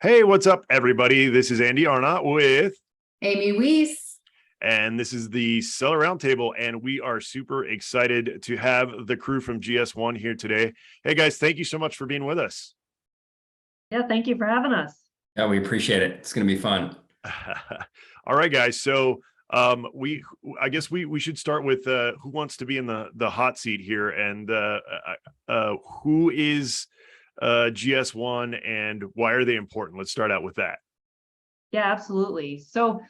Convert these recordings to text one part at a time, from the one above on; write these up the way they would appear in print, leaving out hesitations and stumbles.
Hey, what's up, everybody? This is Andy Arnott with, Amy Weiss. and this is the Seller Roundtable, and we are super excited to have the crew from GS1 here today. Hey, guys, thank you so much for being with us. Yeah, thank you for having us. Yeah, we appreciate it. It's going to be fun. All right, guys. So I guess we should start with who wants to be in the hot seat here, and who is GS1 and why are they important? Let's start out with that. Yeah, absolutely. So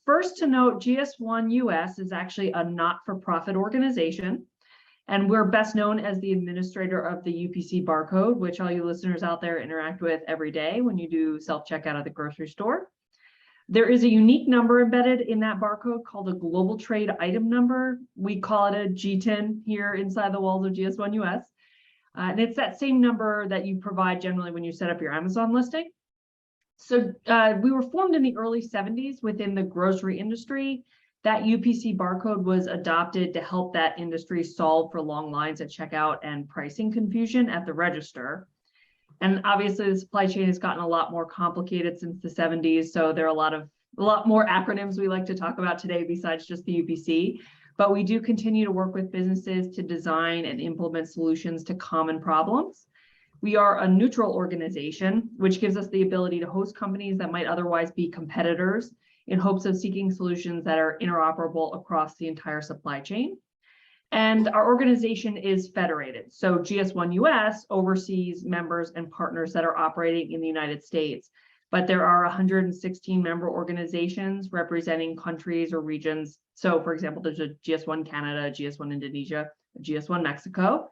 first to note, GS1 US is actually a not-for-profit organization, and we're best known as the administrator of the UPC barcode, which all you listeners out there interact with every day when you do self-checkout at the grocery store. There is a unique number embedded in that barcode called a global trade item number. We call it a GTIN here inside the walls of GS1 US. And it's that same number that you provide generally when you set up your Amazon listing. So we were formed in the early 70s within the grocery industry. That UPC barcode was adopted to help that industry solve for long lines at checkout and pricing confusion at the register. And obviously the supply chain has gotten a lot more complicated since the 70s. So there are a lot more acronyms we like to talk about today besides just the UPC. But we do continue to work with businesses to design and implement solutions to common problems. We are a neutral organization, which gives us the ability to host companies that might otherwise be competitors in hopes of seeking solutions that are interoperable across the entire supply chain. And our organization is federated. So GS1 US oversees members and partners that are operating in the United States. But there are 116 member organizations representing countries or regions. So for example, there's a GS1 Canada, GS1 Indonesia, GS1 Mexico.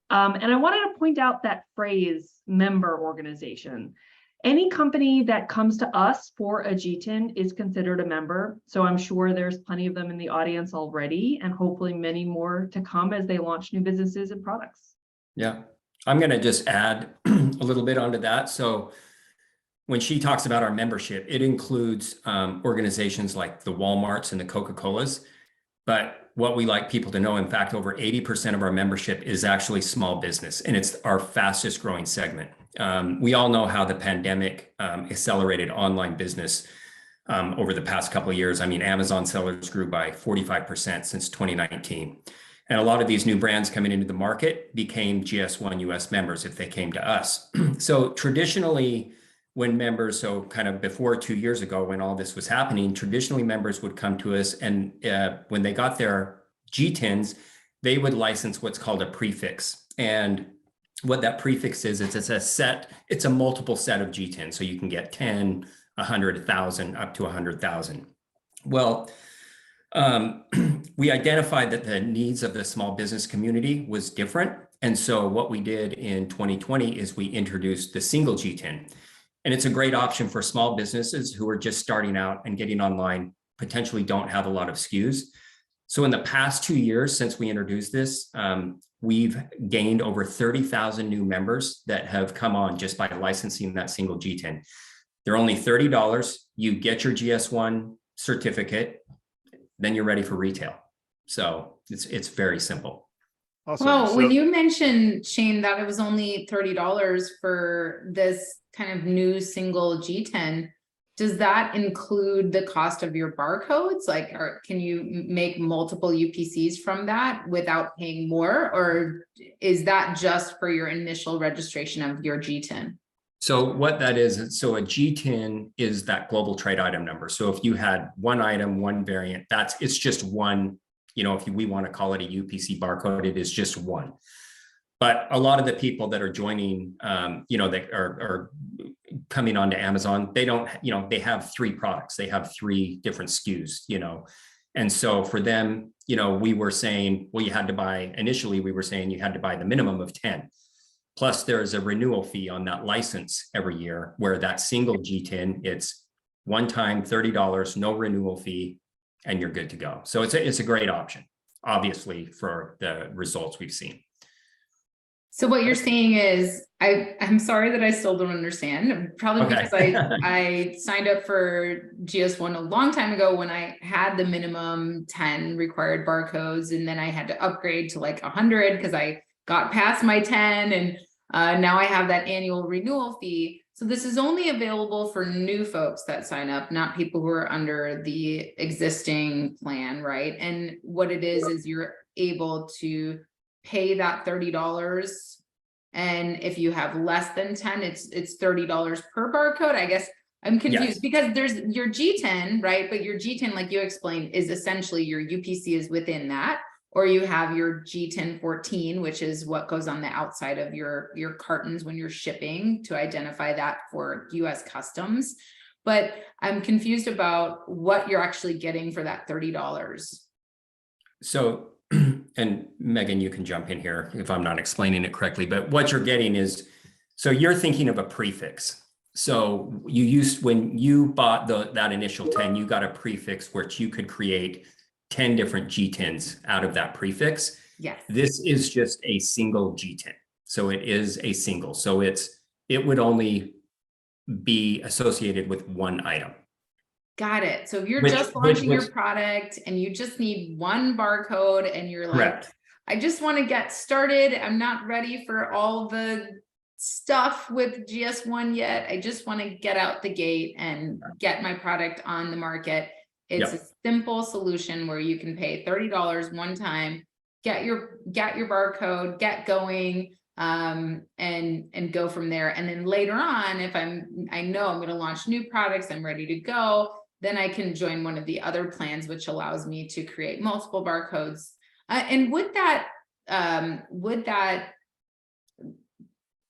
And I wanted to point out that phrase, member organization. Any company that comes to us for a GTIN is considered a member. So I'm sure there's plenty of them in the audience already, and hopefully many more to come as they launch new businesses and products. Yeah, I'm going to just add a little bit onto that. So when she talks about our membership, it includes organizations like the Walmarts and the Coca-Colas. But what we like people to know, in fact, over 80% of our membership is actually small business, and it's our fastest growing segment. We all know how the pandemic accelerated online business over the past couple of years. I mean, Amazon sellers grew by 45% since 2019. And a lot of these new brands coming into the market became GS1 US members if they came to us. So traditionally, when members, so kind of before 2 years ago, when all this was happening, traditionally members would come to us, and when they got their GTINs, they would license what's called a prefix. And what that prefix is, it's a multiple set of GTINs. So you can get 10, 100, 1,000, up to 100,000. Well, we identified that the needs of the small business community was different. And so what we did in 2020 is we introduced the single GTIN. And it's a great option for small businesses who are just starting out and getting online, potentially don't have a lot of SKUs. So in the past 2 years since we introduced this, we've gained over 30,000 new members that have come on just by licensing that single GTIN. They're only $30. You get your GS1 certificate, then you're ready for retail. So it's very simple. Awesome. Well, when you mentioned, Shane, that it was only $30 for this kind of new single GTIN, does that include the cost of your barcodes? Like, or can you make multiple UPCs from that without paying more? Or is that just for your initial registration of your GTIN? So what that is, so a GTIN is that global trade item number. So if you had one item, one variant, it's just one, if we want to call it a UPC barcode, it is just one. But a lot of the people that are joining, that are coming onto Amazon, they don't, they have 3 products. They have 3 different SKUs, And so for them, we were saying, well, initially we were saying you had to buy the minimum of 10. Plus there is a renewal fee on that license every year, where that single GTIN, it's one time $30, no renewal fee, and you're good to go. So it's a great option, obviously, for the results we've seen. So what you're saying is, I'm sorry that I still don't understand, probably because I signed up for GS1 a long time ago when I had the minimum 10 required barcodes, and then I had to upgrade to like 100 because I got past my 10, and Now I have that annual renewal fee. So this is only available for new folks that sign up, not people who are under the existing plan, right? And what it is you're able to pay that $30. And if you have less than 10, it's $30 per barcode. I guess I'm confused because there's your G10, right? But your G10, like you explained, is essentially your UPC is within that. Or you have your G10 14, which is what goes on the outside of your cartons when you're shipping to identify that for US Customs. But I'm confused about what you're actually getting for that $30. So, and Megan, you can jump in here if I'm not explaining it correctly, but what you're getting is, so you're thinking of a prefix. So you used, when you bought that initial 10, you got a prefix which you could create 10 different G10s out of that prefix. Yes. This is just a single G10. So it is a single. So it would only be associated with one item. Got it. So if you're just launching your product and you just need one barcode and you're like, correct. I just want to get started. I'm not ready for all the stuff with GS1 yet. I just want to get out the gate and get my product on the market. It's a simple solution where you can pay $30 one time, get your barcode, get going, and go from there. And then later on, if I know I'm going to launch new products, I'm ready to go, then I can join one of the other plans, which allows me to create multiple barcodes. And would that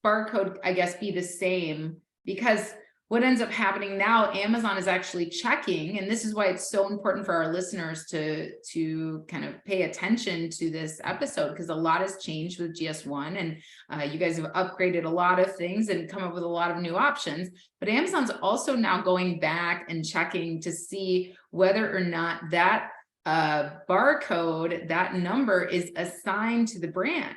barcode, I guess, be the same? Because what ends up happening now, Amazon is actually checking, and this is why it's so important for our listeners to kind of pay attention to this episode, because a lot has changed with GS1, and you guys have upgraded a lot of things and come up with a lot of new options. But Amazon's also now going back and checking to see whether or not that barcode, that number, is assigned to the brand.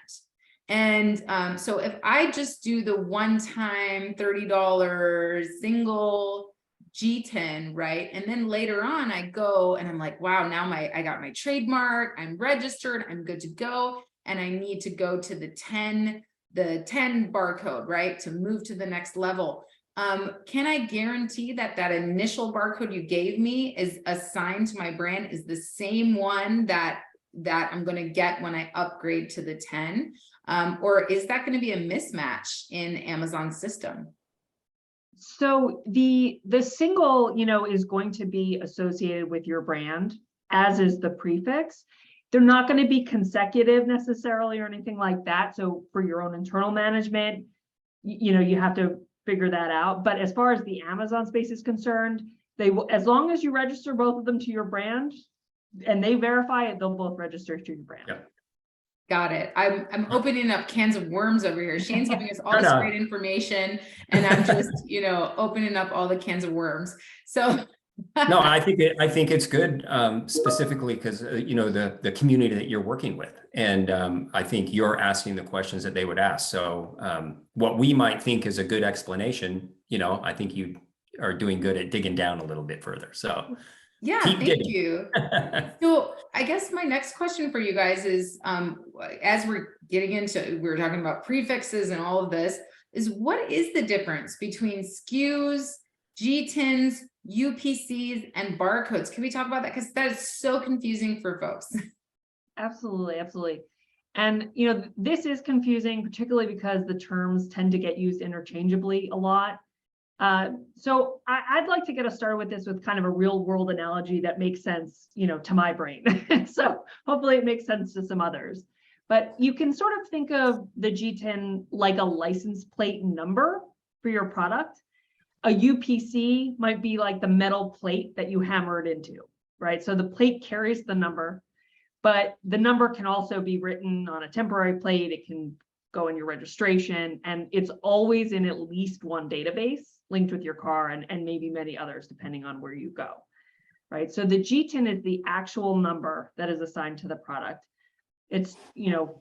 And so if I just do the one-time $30 single G10, right? And then later on I go and I'm like, wow, now I got my trademark, I'm registered, I'm good to go. And I need to go to the 10 barcode, right? To move to the next level. Can I guarantee that that initial barcode you gave me is assigned to my brand, is the same one that I'm going to get when I upgrade to the 10? Or is that going to be a mismatch in Amazon's system? So the single, is going to be associated with your brand, as is the prefix. They're not going to be consecutive necessarily or anything like that. So for your own internal management, you have to figure that out. But as far as the Amazon space is concerned, they will, as long as you register both of them to your brand and they verify it, they'll both register to your brand. Yeah. Got it. I'm opening up cans of worms over here. Shane's giving us all this great information, and I'm just, opening up all the cans of worms. So no, I think it's good, specifically because the community that you're working with, and I think you're asking the questions that they would ask. So what we might think is a good explanation, I think you are doing good at digging down a little bit further. So. Yeah, thank you. So I guess my next question for you guys is, as we're getting into, we were talking about prefixes and all of this, is what is the difference between SKUs, GTINs, UPCs, and barcodes? Can we talk about that? Because that is so confusing for folks. Absolutely, absolutely. And, this is confusing, particularly because the terms tend to get used interchangeably a lot. So I'd like to get us started with this with kind of a real world analogy that makes sense, to my brain. So hopefully it makes sense to some others. But you can sort of think of the G10 like a license plate number for your product. A UPC might be like the metal plate that you hammer it into, right? So the plate carries the number, but the number can also be written on a temporary plate. It can go in your registration, and it's always in at least one database linked with your car, and maybe many others depending on where you go, right? So the G10 is the actual number that is assigned to the product. It's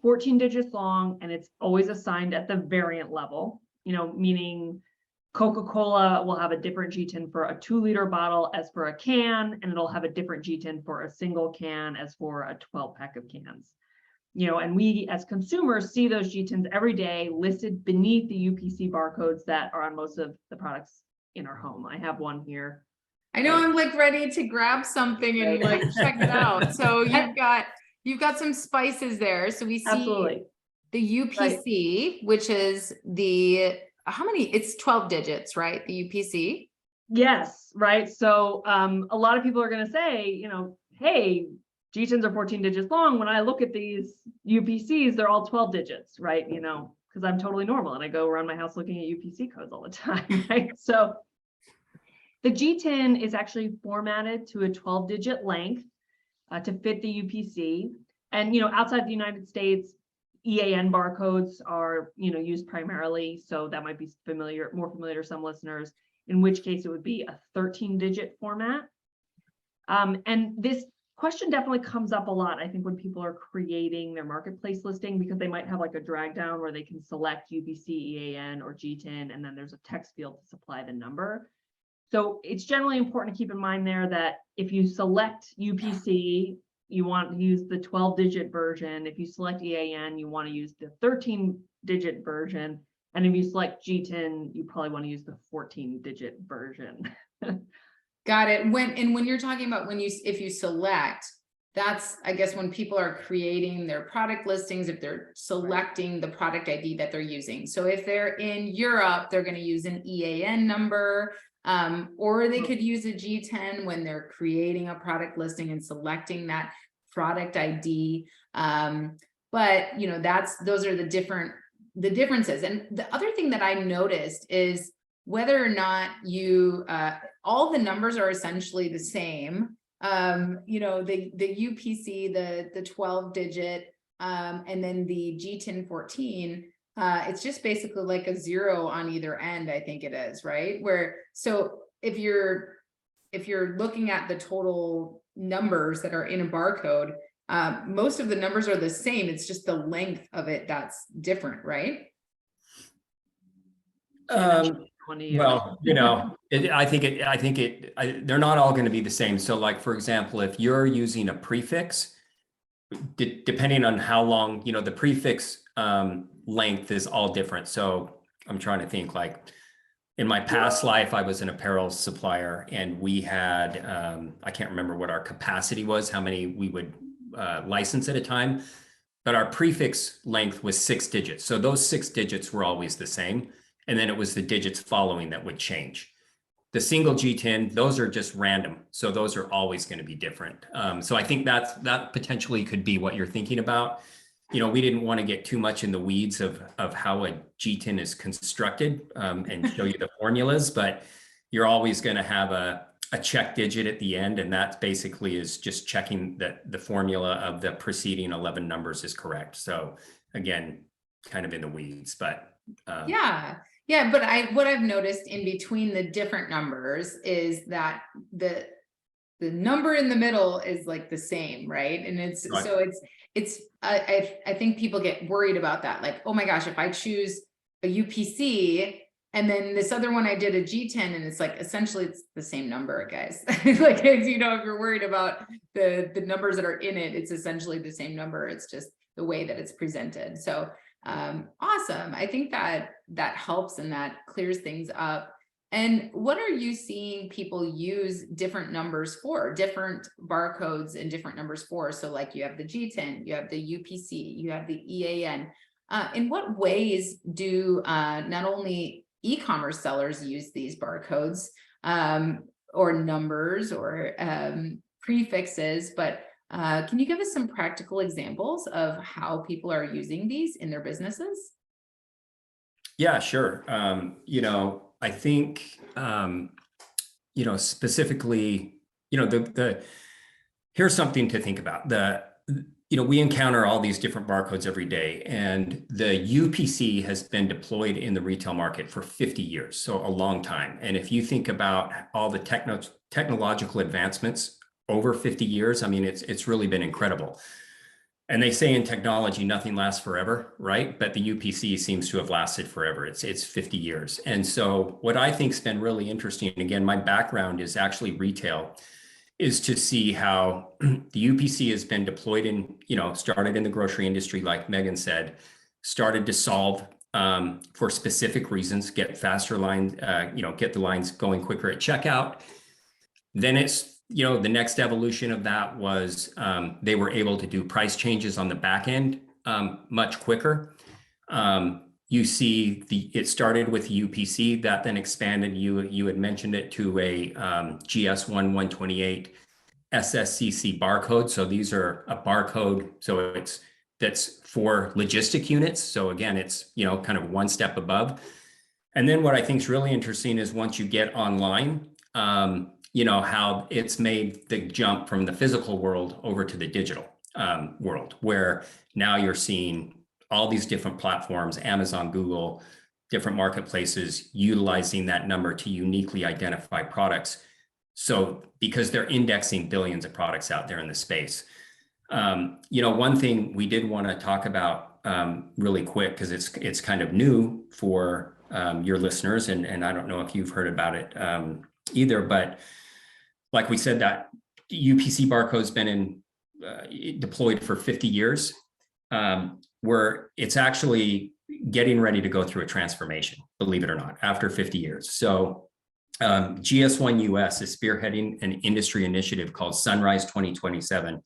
14 digits long, and it's always assigned at the variant level, meaning Coca-Cola will have a different G10 for a 2-liter bottle as for a can, and it'll have a different G10 for a single can as for a 12-pack of cans. And we as consumers see those GTINs every day listed beneath the UPC barcodes that are on most of the products in our home. I have one here. I know, I'm like ready to grab something and like check it out. So you've got some spices there. So we see Absolutely. the UPC, which is how many? It's 12 digits, right? The UPC. Yes, right. So a lot of people are going to say, hey, GTINs are 14 digits long. When I look at these UPCs, they're all 12 digits, right? Because I'm totally normal and I go around my house looking at UPC codes all the time, right? So the GTIN is actually formatted to a 12-digit length to fit the UPC. And, outside the United States, EAN barcodes are, used primarily. So that might be more familiar to some listeners, in which case it would be a 13-digit format. And this question definitely comes up a lot, I think, when people are creating their marketplace listing, because they might have like a drag down where they can select UPC, EAN, or GTIN, and then there's a text field to supply the number. So it's generally important to keep in mind there that if you select UPC, you want to use the 12-digit version. If you select EAN, you want to use the 13-digit version. And if you select GTIN, you probably want to use the 14-digit version. Got it. When you're talking about if you select, that's, I guess, when people are creating their product listings, if they're selecting the product ID that they're using. So if they're in Europe, they're going to use an EAN number, or they could use a GTIN when they're creating a product listing and selecting that product ID. But those are the differences. And the other thing that I noticed is whether or not all the numbers are essentially the same. The UPC, the 12-digit, and then the GTIN 14, it's just basically like a 0 on either end, I think it is, right? So if you're looking at the total numbers that are in a barcode, most of the numbers are the same. It's just the length of it that's different, right? Well, I think they're not all going to be the same. So like, for example, if you're using a prefix, depending on how long, the prefix length is all different. So I'm trying to think, like in my past life, I was an apparel supplier and we had, I can't remember what our capacity was, how many we would license at a time, but our prefix length was 6 digits. So those 6 digits were always the same. And then it was the digits following that would change. The single GTIN, those are just random. So those are always going to be different. So I think that potentially could be what you're thinking about. We didn't want to get too much in the weeds of how a GTIN is constructed and show you the formulas, but you're always going to have a check digit at the end. And that basically is just checking that the formula of the preceding 11 numbers is correct. So again, kind of in the weeds, but yeah, but what I've noticed in between the different numbers is that the number in the middle is like the same, right? And it's right. So I think people get worried about that, like, oh my gosh, if I choose a UPC and then this other one I did a GTIN, and it's like essentially it's the same number, guys. Like, if you're worried about the numbers that are in it, it's essentially the same number. It's just the way that it's presented. So awesome. I think that helps and that clears things up. And what are you seeing people use different numbers for, different barcodes and different numbers for? So like you have the GTIN, you have the UPC, you have the EAN. In what ways do not only e-commerce sellers use these barcodes or numbers or prefixes, but can you give us some practical examples of how people are using these in their businesses? Yeah, sure. I think, specifically, here's something to think about. We encounter all these different barcodes every day, and the UPC has been deployed in the retail market for 50 years, so a long time. And if you think about all the technological advancements over 50 years, I mean, it's really been incredible. And they say in technology, nothing lasts forever, right? But the UPC seems to have lasted forever. It's 50 years. And so what I think's been really interesting, again, my background is actually retail, is to see how the UPC has been deployed in, started in the grocery industry, like Megan said, started to solve for specific reasons, get faster lines, get the lines going quicker at checkout. Then it's, the next evolution of that was they were able to do price changes on the back end much quicker. You see it started with UPC that then expanded. You had mentioned it to a GS1 128 SSCC barcode. So these are a barcode. So that's for logistic units. So again, it's, kind of one step above. And then what I think is really interesting is once you get online, how it's made the jump from the physical world over to the digital world, where now you're seeing all these different platforms, Amazon, Google, different marketplaces utilizing that number to uniquely identify products. So because they're indexing billions of products out there in the space. One thing we did want to talk about really quick, because it's kind of new for your listeners, and I don't know if you've heard about it either, but like we said, that UPC barcode's been deployed for 50 years. Where it's actually getting ready to go through a transformation, believe it or not, after 50 years. So GS1 US is spearheading an industry initiative called Sunrise 2027,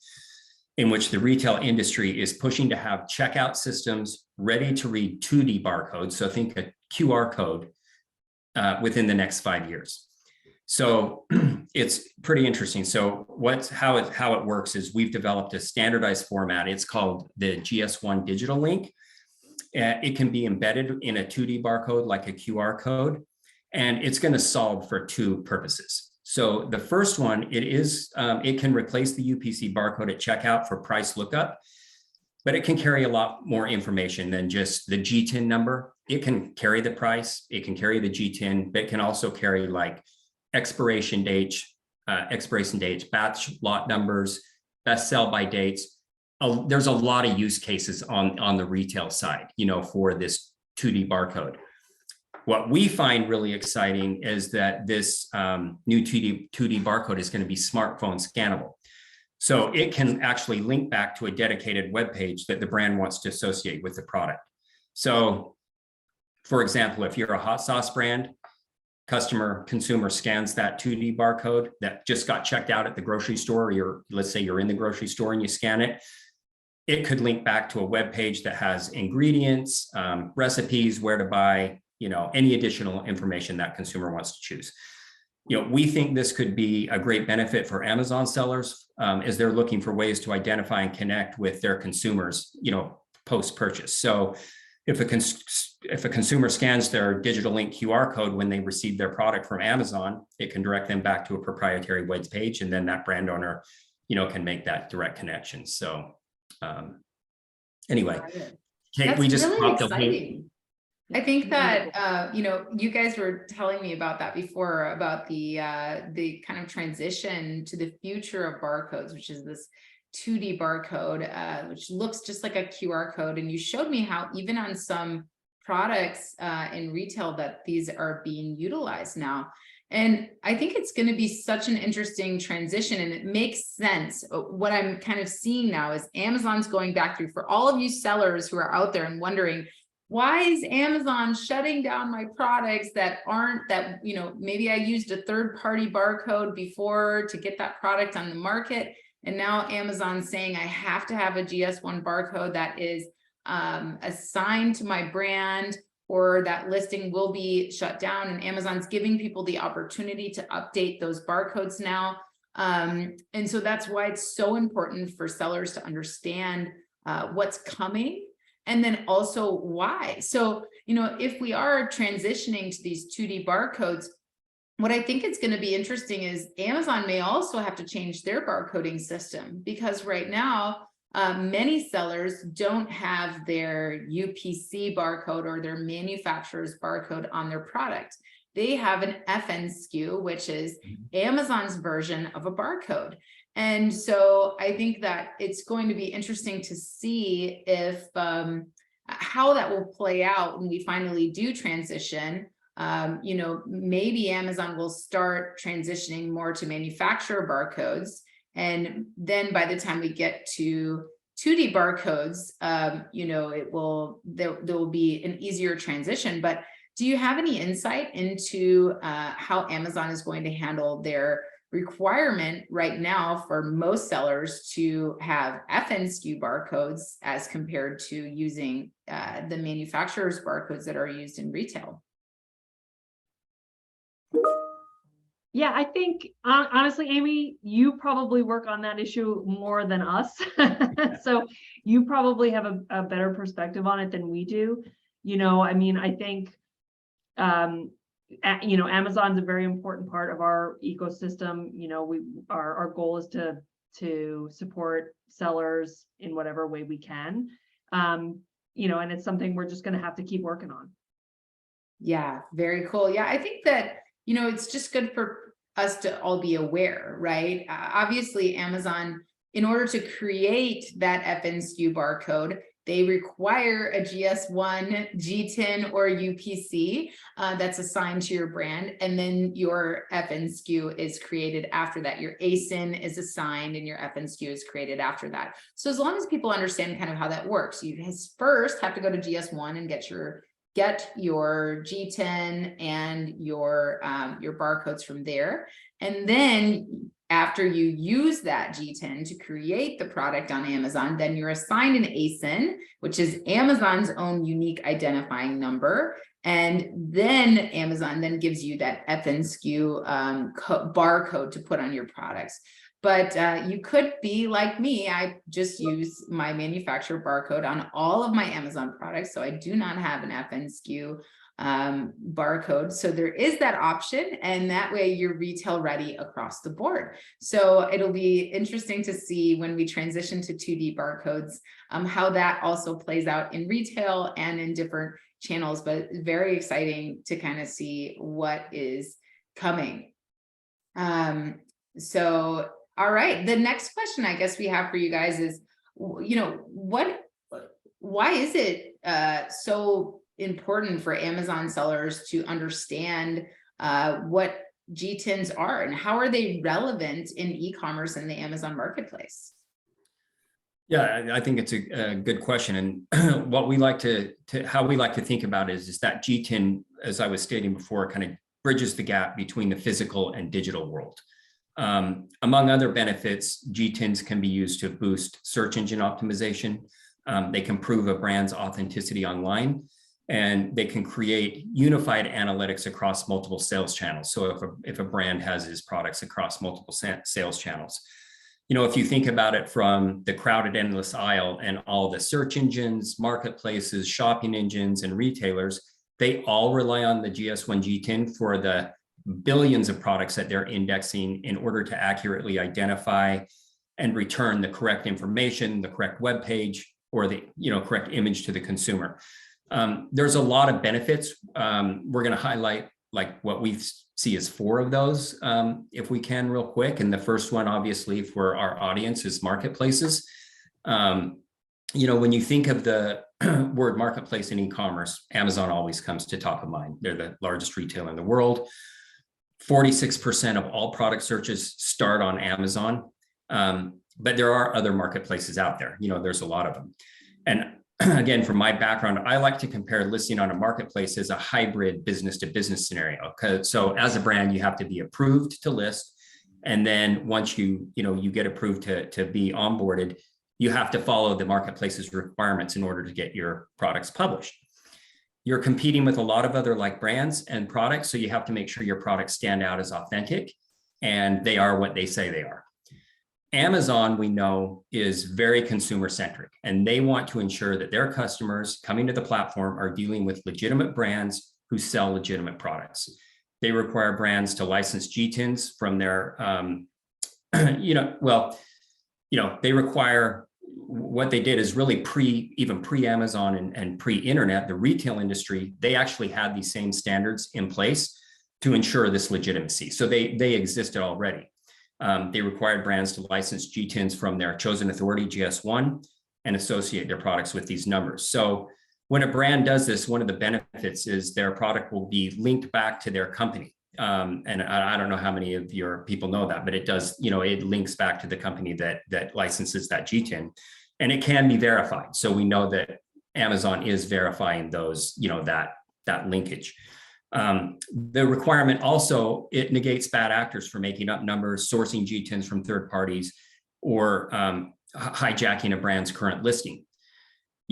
in which the retail industry is pushing to have checkout systems ready to read 2D barcodes. So think a QR code within the next 5 years. So it's pretty interesting. So how it works is we've developed a standardized format. It's called the GS1 digital link. It can be embedded in a 2D barcode like a QR code, and it's going to solve for two purposes. So the first one, it can replace the UPC barcode at checkout for price lookup, but it can carry a lot more information than just the GTIN number. It can carry the price, it can carry the GTIN, but it can also carry like expiration dates, batch lot numbers, best sell by dates. There's a lot of use cases on the retail side, for this 2D barcode. What we find really exciting is that this new 2D barcode is going to be smartphone scannable. So it can actually link back to a dedicated web page that the brand wants to associate with the product. So for example, if you're a hot sauce brand, consumer scans that 2D barcode that just got checked out at the grocery store, or let's say you're in the grocery store and you scan it, it could link back to a web page that has ingredients, recipes, where to buy, any additional information that consumer wants to choose. We think this could be a great benefit for Amazon sellers as they're looking for ways to identify and connect with their consumers, post-purchase. So if a consumer scans their digital link QR code when they receive their product from Amazon, it can direct them back to a proprietary web page, and then that brand owner, can make that direct connection. So anyway, Kate, we just really exciting. I think that you guys were telling me about that before, about the kind of transition to the future of barcodes, which is this 2D barcode, which looks just like a QR code. And you showed me how even on some products in retail that these are being utilized now. And I think it's going to be such an interesting transition, and it makes sense. What I'm kind of seeing now is Amazon's going back through, for all of you sellers who are out there and wondering, why is Amazon shutting down my products that maybe I used a third-party barcode before to get that product on the market. And now Amazon's saying I have to have a GS1 barcode that is assigned to my brand, or that listing will be shut down. And Amazon's giving people the opportunity to update those barcodes now. And so that's why it's so important for sellers to understand what's coming, and then also why. So, if we are transitioning to these 2D barcodes, what I think it's going to be interesting is Amazon may also have to change their barcoding system, because right now, many sellers don't have their UPC barcode or their manufacturer's barcode on their product. They have an FN SKU, which is Amazon's version of a barcode. And so I think that it's going to be interesting to see if how that will play out when we finally do transition. you know, maybe Amazon will start transitioning more to manufacturer barcodes. And then by the time we get to 2D barcodes, you know, there will be an easier transition. But do you have any insight into how Amazon is going to handle their requirement right now for most sellers to have FN-SKU barcodes as compared to using the manufacturer's barcodes that are used in retail? Yeah, I think honestly, Amy, you probably work on that issue more than us. So you probably have a better perspective on it than we do. You know, I mean, I think, you know, Amazon's a very important part of our ecosystem. You know, our goal is to support sellers in whatever way we can. You know, and it's something we're just going to have to keep working on. Yeah, very cool. Yeah, I think that, you know, it's just good for us to all be aware, right? Obviously, Amazon, in order to create that FN-SKU barcode, they require a GS1, GTIN, or UPC that's assigned to your brand. And then your FN-SKU is created after that. Your ASIN is assigned and your FN-SKU is created after that. So as long as people understand kind of how that works, you first have to go to GS1 and get your GTIN and your barcodes from there. And then after you use that GTIN to create the product on Amazon, then you're assigned an ASIN, which is Amazon's own unique identifying number. And then Amazon then gives you that FN-SKU barcode to put on your products. But you could be like me. I just use my manufacturer barcode on all of my Amazon products. So I do not have an FN-SKU barcode. So there is that option, and that way you're retail ready across the board. So it'll be interesting to see when we transition to 2D barcodes, how that also plays out in retail and in different channels, but very exciting to kind of see what is coming. So, all right, the next question I guess we have for you guys is, you know, why is it so important for Amazon sellers to understand what GTINs are and how are they relevant in e-commerce and the Amazon marketplace? Yeah, I think it's a good question. And what we like how we like to think about is that GTIN, as I was stating before, kind of bridges the gap between the physical and digital world. Among other benefits, GTINs can be used to boost search engine optimization. They can prove a brand's authenticity online, and they can create unified analytics across multiple sales channels. So if a brand has its products across multiple sales channels, you know, if you think about it from the crowded endless aisle and all the search engines, marketplaces, shopping engines, and retailers, they all rely on the GS1 GTIN for the billions of products that they're indexing in order to accurately identify and return the correct information, the correct web page, or the correct image to the consumer. There's a lot of benefits. We're going to highlight like what we see as 4 of those, if we can, real quick. And the first one, obviously, for our audience is marketplaces. You know, when you think of the word marketplace in e-commerce, Amazon always comes to top of mind. They're the largest retailer in the world. 46% of all product searches start on Amazon. But there are other marketplaces out there. You know, there's a lot of them. And again, from my background, I like to compare listing on a marketplace as a hybrid business-to-business scenario. So as a brand, you have to be approved to list. And then once you get approved to be onboarded, you have to follow the marketplace's requirements in order to get your products published. You're competing with a lot of other like brands and products. So you have to make sure your products stand out as authentic and they are what they say they are. Amazon, we know, is very consumer centric, and they want to ensure that their customers coming to the platform are dealing with legitimate brands who sell legitimate products. They require brands to license GTINs from their, they require, what they did is really even pre-Amazon and pre-internet, the retail industry, they actually had these same standards in place to ensure this legitimacy. So they existed already. They required brands to license GTINs from their chosen authority, GS1, and associate their products with these numbers. So when a brand does this, one of the benefits is their product will be linked back to their company. And I don't know how many of your people know that, but it does, it links back to the company that licenses that GTIN, and it can be verified. So we know that Amazon is verifying those, that linkage. The requirement also, it negates bad actors for making up numbers, sourcing GTINs from third parties, or hijacking a brand's current listing.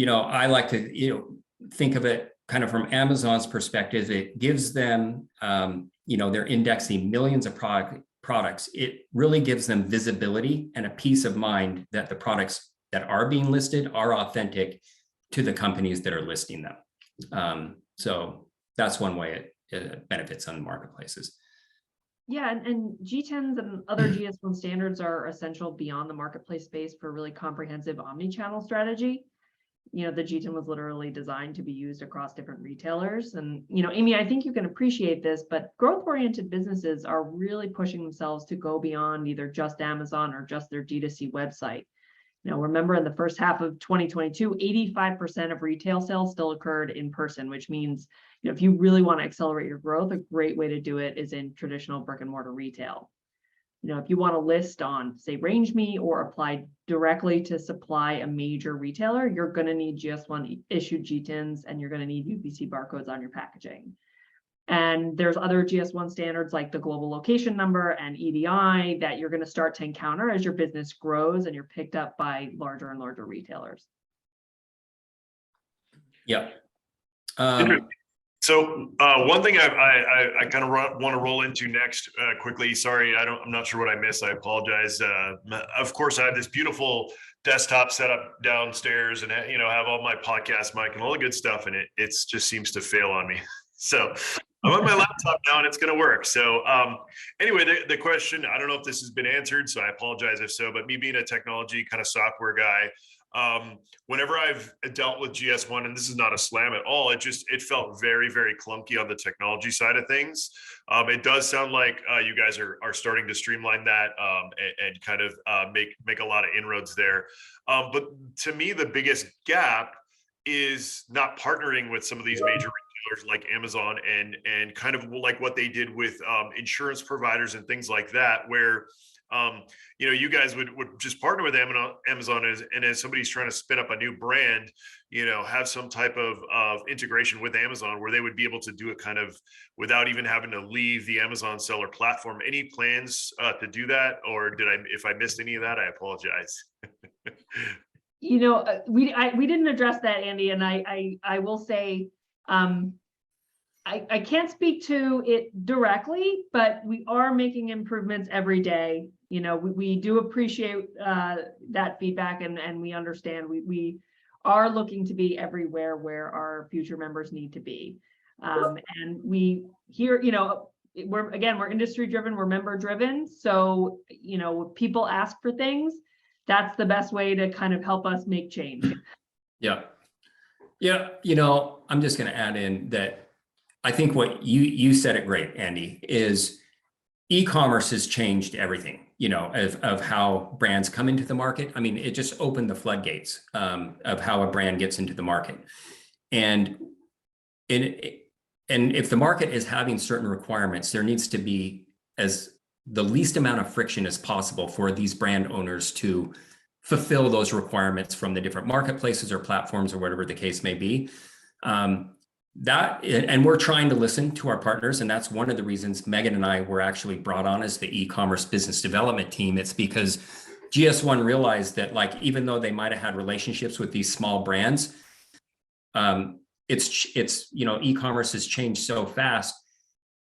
I like to, think of it kind of from Amazon's perspective. It gives them, they're indexing millions of products. It really gives them visibility and a peace of mind that the products that are being listed are authentic to the companies that are listing them. So that's one way it benefits on marketplaces. Yeah, and GTINs and other GS1 standards are essential beyond the marketplace space for really comprehensive omni-channel strategy. The GTIN was literally designed to be used across different retailers. And, Amy, I think you can appreciate this, but growth-oriented businesses are really pushing themselves to go beyond either just Amazon or just their D2C website. Remember in the first half of 2022, 85% of retail sales still occurred in person, which means, if you really want to accelerate your growth, a great way to do it is in traditional brick and mortar retail. If you want to list on, say, RangeMe or apply directly to supply a major retailer, you're going to need GS1 issued GTINs, and you're going to need UPC barcodes on your packaging. And there's other GS1 standards like the global location number and EDI that you're going to start to encounter as your business grows and you're picked up by larger and larger retailers. Yeah. So one thing I kind of want to roll into next quickly. Sorry, I'm not sure what I missed. I apologize. Of course, I have this beautiful desktop set up downstairs, and have all my podcast mic and all the good stuff, and it just seems to fail on me. So I'm on my laptop now, and it's going to work. So anyway, the question, I don't know if this has been answered, so I apologize if so. But me being a technology kind of software guy, whenever I've dealt with GS1, and this is not a slam at all, it felt very, very clunky on the technology side of things. It does sound like you guys are starting to streamline that and kind of make a lot of inroads there. But to me, the biggest gap is not partnering with some of these major retailers like Amazon and kind of like what they did with insurance providers and things like that, where you guys would just partner with Amazon and as somebody's trying to spin up a new brand, have some type of integration with Amazon where they would be able to do it kind of without even having to leave the Amazon seller platform. Any plans to do that, or if I missed any of that, I apologize. We didn't address that, Andy, and I will say, I can't speak to it directly, but we are making improvements every day. We do appreciate that feedback, and we understand we are looking to be everywhere where our future members need to be. And we here, we're industry driven, we're member driven. So, if people ask for things, that's the best way to kind of help us make change. Yeah. Yeah. I'm just going to add in that I think what you said it great, Andy, is e-commerce has changed everything, of how brands come into the market. I mean, it just opened the floodgates of how a brand gets into the market. And if the market is having certain requirements, there needs to be as the least amount of friction as possible for these brand owners to fulfill those requirements from the different marketplaces or platforms or whatever the case may be. And we're trying to listen to our partners. And that's one of the reasons Megan and I were actually brought on as the e-commerce business development team. It's because GS1 realized that, even though they might've had relationships with these small brands, e-commerce has changed so fast.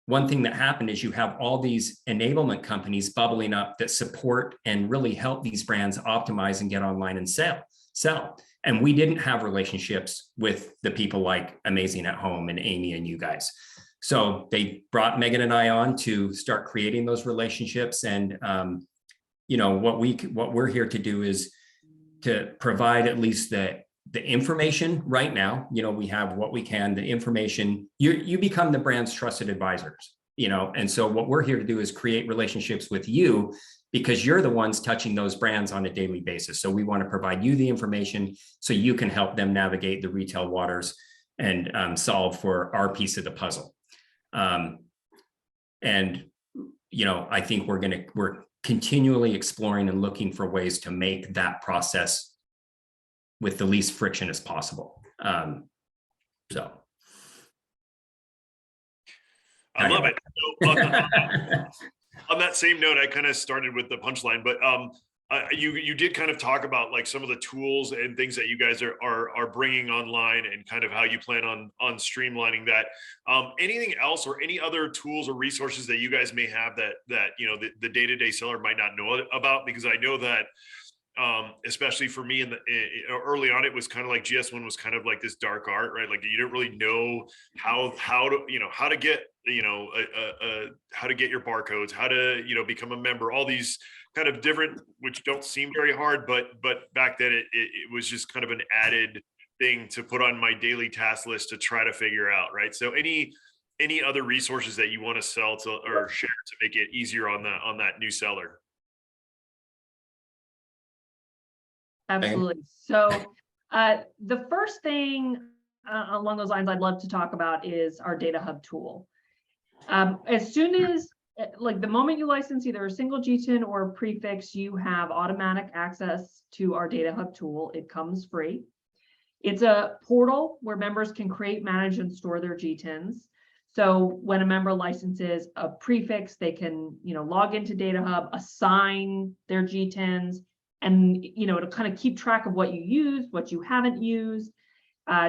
One thing that happened is you have all these enablement companies bubbling up that support and really help these brands optimize and get online and sell. And we didn't have relationships with the people like Amazing at Home and Amy and you guys. So they brought Megan and I on to start creating those relationships. And, what we're here to do is to provide at least the information right now. We have what we can, the information. You become the brand's trusted advisors, and so what we're here to do is create relationships with you because you're the ones touching those brands on a daily basis. So we want to provide you the information so you can help them navigate the retail waters and solve for our piece of the puzzle. And, you know, I think we're continually exploring and looking for ways to make that process with the least friction as possible. So. I love it. On that same note, I kind of started with the punchline, but you did kind of talk about like some of the tools and things that you guys are bringing online and kind of how you plan on streamlining that. Anything else or any other tools or resources that you guys may have that you know the day-to-day seller might not know about? Because I know that especially for me early on, it was kind of like GS1 was kind of like this dark art, right? Like you didn't really know how to get how to get your barcodes, how to become a member, all these kind of different, which don't seem very hard, but back then it was just kind of an added thing to put on my daily task list to try to figure out, right? So any other resources that you want to sell to or share to make it easier on that new seller? Absolutely. So the first thing along those lines I'd love to talk about is our Data Hub tool. As soon as, like the moment you license either a single GTIN or a prefix, you have automatic access to our Data Hub tool. It comes free. It's a portal where members can create, manage, and store their GTINs. So when a member licenses a prefix, they can, log into Data Hub, assign their GTINs, and it'll kind of keep track of what you used, what you haven't used,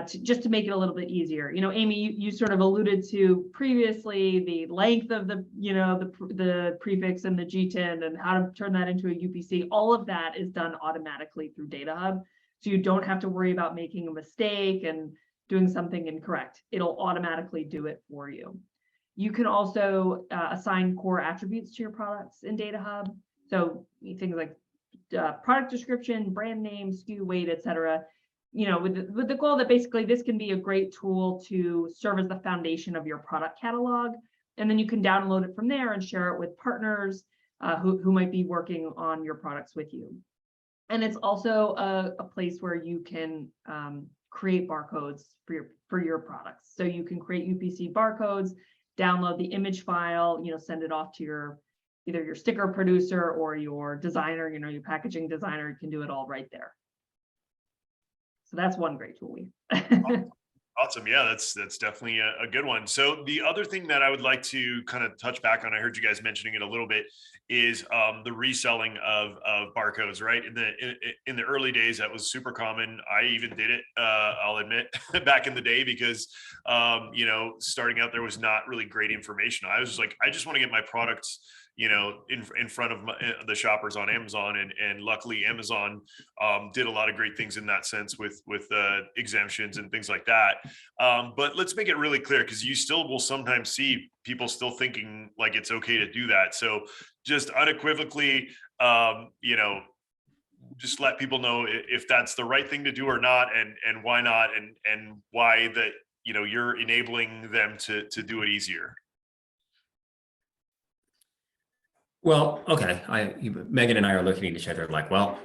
just to make it a little bit easier. Amy, you sort of alluded to previously the length of the prefix and the GTIN and how to turn that into a UPC. All of that is done automatically through Data Hub, so you don't have to worry about making a mistake and doing something incorrect. It'll automatically do it for you. You can also assign core attributes to your products in Data Hub. So things like product description, brand name, SKU, weight, etc. With the goal that basically this can be a great tool to serve as the foundation of your product catalog, and then you can download it from there and share it with partners who might be working on your products with you. And it's also a place where you can create barcodes for your products. So you can create UPC barcodes, download the image file, send it off to either your sticker producer or your designer, your packaging designer. You can do it all right there. So that's one great tool. Awesome. Yeah, that's definitely a good one. So the other thing that I would like to kind of touch back on, I heard you guys mentioning it a little bit, is the reselling of barcodes, right? In the early days, that was super common. I even did it, I'll admit, back in the day, because starting out there was not really great information. I was just like, I just want to get my products in front of the shoppers on Amazon, and luckily Amazon did a lot of great things in that sense with exemptions and things like that. But let's make it really clear, because you still will sometimes see people still thinking like it's okay to do that. So just unequivocally, just let people know if that's the right thing to do or not, and why not, and why that you're enabling them to do it easier. Well, okay. Megan and I are looking at each other like, well,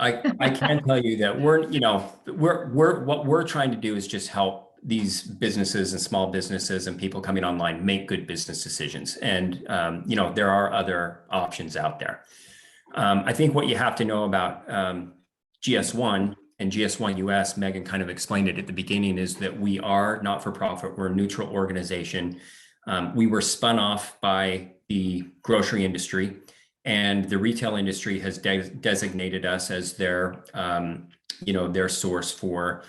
I can tell you that what we're trying to do is just help these businesses and small businesses and people coming online make good business decisions. And, there are other options out there. I think what you have to know about GS1 and GS1 US, Megan kind of explained it at the beginning, is that we are not-for-profit. We're a neutral organization. We were spun off by the grocery industry, and the retail industry has designated us as their source for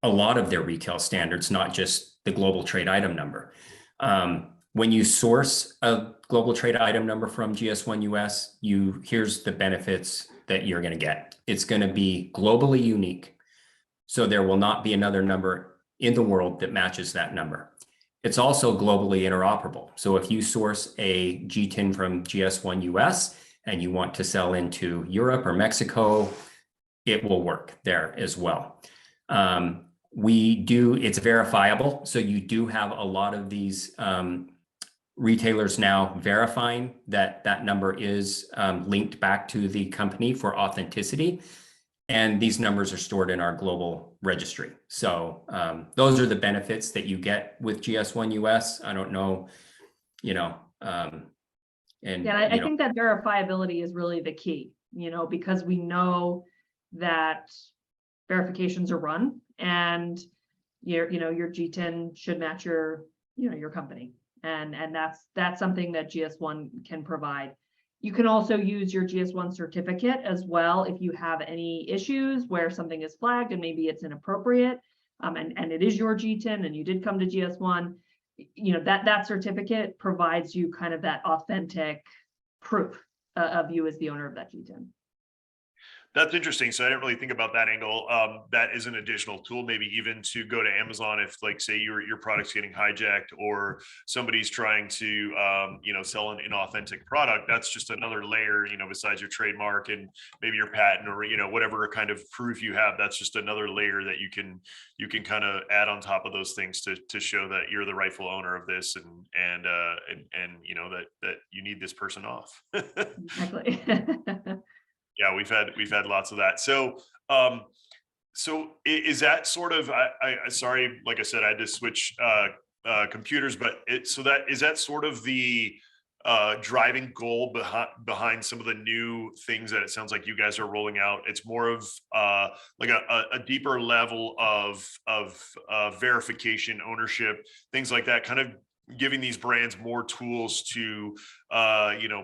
a lot of their retail standards, not just the global trade item number. When you source a global trade item number from GS1 US, here's the benefits that you're going to get. It's going to be globally unique. So there will not be another number in the world that matches that number. It's also globally interoperable. So if you source a GTIN from GS1 US and you want to sell into Europe or Mexico, it will work there as well. It's verifiable. So you do have a lot of these retailers now verifying that that number is linked back to the company for authenticity. And these numbers are stored in our global registry. So those are the benefits that you get with GS1 US. I don't know, and yeah, I think that verifiability is really the key, because we know that verifications are run, and your GTIN should match your company, and that's something that GS1 can provide. You can also use your GS1 certificate as well if you have any issues where something is flagged and maybe it's inappropriate, and it is your GTIN and you did come to GS1. That certificate provides you kind of that authentic proof of you as the owner of that GTIN. That's interesting. So I didn't really think about that angle. That is an additional tool, maybe even to go to Amazon if, like, say your product's getting hijacked or somebody's trying to, sell an inauthentic product. That's just another layer, besides your trademark and maybe your patent or, whatever kind of proof you have. That's just another layer that you can kind of add on top of those things to show that you're the rightful owner of this and that you need this person off. Exactly. Yeah, we've had lots of that. So, is that sort of, I sorry, like I said, I had to switch computers, but is that sort of the driving goal behind some of the new things that it sounds like you guys are rolling out? It's more of like a deeper level of verification, ownership, things like that, kind of giving these brands more tools to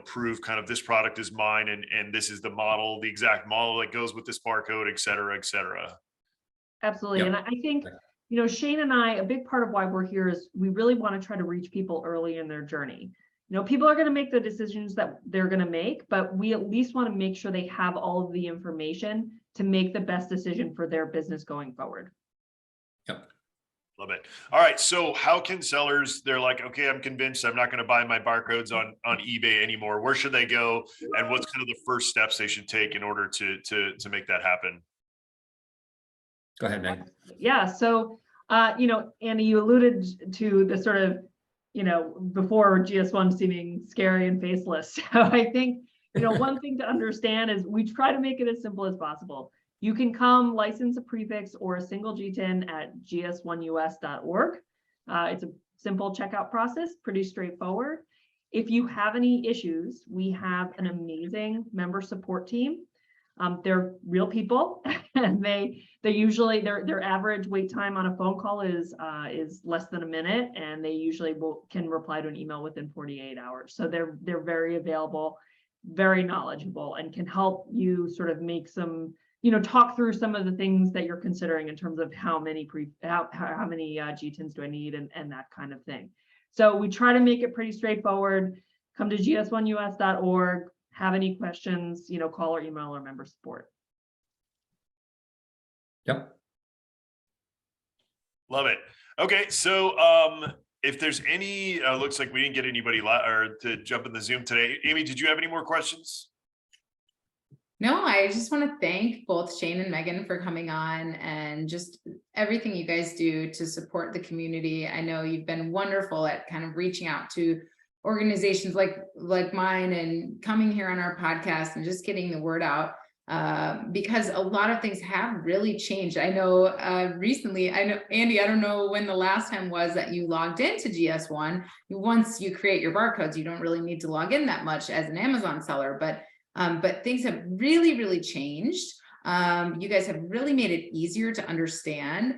prove kind of this product is mine and this is the model, the exact model that goes with this barcode, et cetera, et cetera. Absolutely. Yep. And I think, Shane and I, a big part of why we're here is we really want to try to reach people early in their journey. People are going to make the decisions that they're going to make, but we at least want to make sure they have all of the information to make the best decision for their business going forward. Yep. Love it. All right. So how can sellers, they're like, okay, I'm convinced I'm not going to buy my barcodes on eBay anymore. Where should they go? And what's kind of the first steps they should take in order to make that happen? Go ahead, Meg. Yeah. So, Andy, you alluded to the sort of, before GS1 seeming scary and faceless. So I think, one thing to understand is we try to make it as simple as possible. You can come license a prefix or a single GTIN at gs1us.org. It's a simple checkout process, pretty straightforward. If you have any issues, we have an amazing member support team. They're real people, and they usually their average wait time on a phone call is less than a minute, and they usually can reply to an email within 48 hours. So they're very available, very knowledgeable, and can help you sort of make some, talk through some of the things that you're considering in terms of how many GTINs do I need and that kind of thing. So we try to make it pretty straightforward. Come to gs1us.org. Have any questions, call or email our member support. Yep. Love it. Okay. So if there's any, looks like we didn't get anybody to jump in the Zoom today. Amy, did you have any more questions? No, I just want to thank both Shane and Megan for coming on and just everything you guys do to support the community. I know you've been wonderful at kind of reaching out to organizations like mine and coming here on our podcast and just getting the word out, because a lot of things have really changed. I know recently, Andy, I don't know when the last time was that you logged into GS1. Once you create your barcodes, you don't really need to log in that much as an Amazon seller, but things have really, really changed. You guys have really made it easier to understand.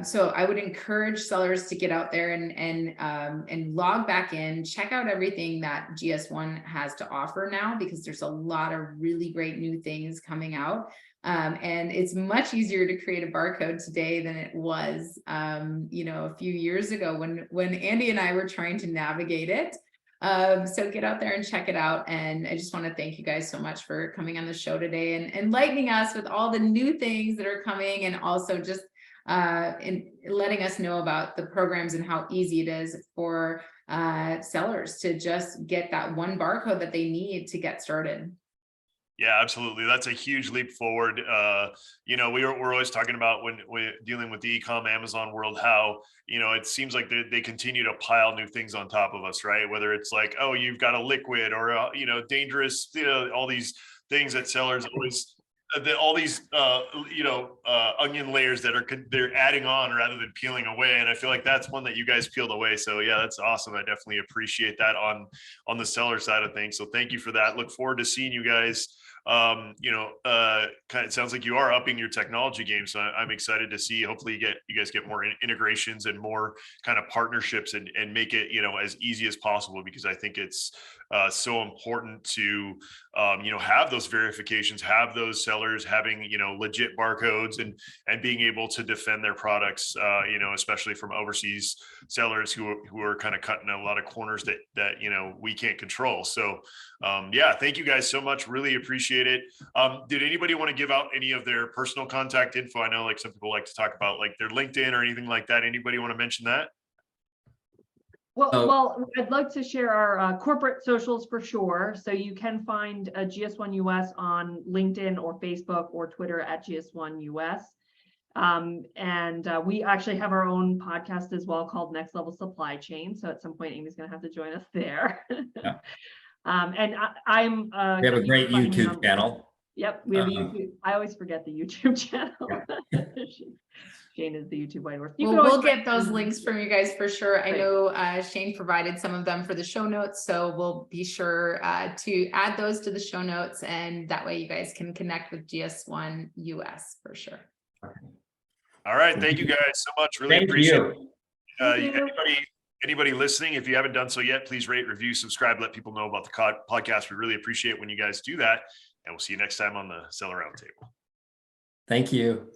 So I would encourage sellers to get out there and log back in, check out everything that GS1 has to offer now, because there's a lot of really great new things coming out. And it's much easier to create a barcode today than it was, a few years ago when Andy and I were trying to navigate it. So get out there and check it out. And I just want to thank you guys so much for coming on the show today and enlightening us with all the new things that are coming, and also just in letting us know about the programs and how easy it is for sellers to just get that one barcode that they need to get started. Yeah, absolutely. That's a huge leap forward. You know, we're always talking about when we're dealing with the e-com Amazon world, how, you know, it seems like they continue to pile new things on top of us, right? Whether it's like, oh, you've got a liquid or, you know, dangerous, you know, all these things that sellers always, all these, you know, onion layers that they're adding on rather than peeling away. And I feel like that's one that you guys peeled away. So yeah, that's awesome. I definitely appreciate that on the seller side of things. So thank you for that. Look forward to seeing you guys. You know, kind of, it sounds like you are upping your technology game. So I'm excited to see, hopefully you guys get more integrations and more kind of partnerships and make it, you know, as easy as possible, because I think it's so important to, you know, have those verifications, have those sellers having, you know, legit barcodes and being able to defend their products, you know, especially from overseas sellers who are kind of cutting a lot of corners that, you know, we can't control. So yeah, thank you guys so much. Really appreciate it. Did anybody want to give out any of their personal contact info? I know like some people like to talk about like their LinkedIn or anything like that. Anybody want to mention that? Well, I'd like to share our corporate socials for sure. So you can find GS1 US on LinkedIn or Facebook or Twitter at GS1 US. And we actually have our own podcast as well called Next Level Supply Chain. So at some point, Amy's going to have to join us there. Yeah. And I'm We have a great YouTube channel. Yep, we have a YouTube. I always forget the YouTube channel. Shane is the YouTube white horse. Well, we'll get those links from you guys for sure. Great. I know Shane provided some of them for the show notes, so we'll be sure to add those to the show notes, and that way you guys can connect with GS1 US for sure. All right, thank you guys so much. Really appreciate it. Anybody listening, if you haven't done so yet, please rate, review, subscribe, let people know about the podcast. We really appreciate when you guys do that, and we'll see you next time on the Seller Roundtable. Thank you.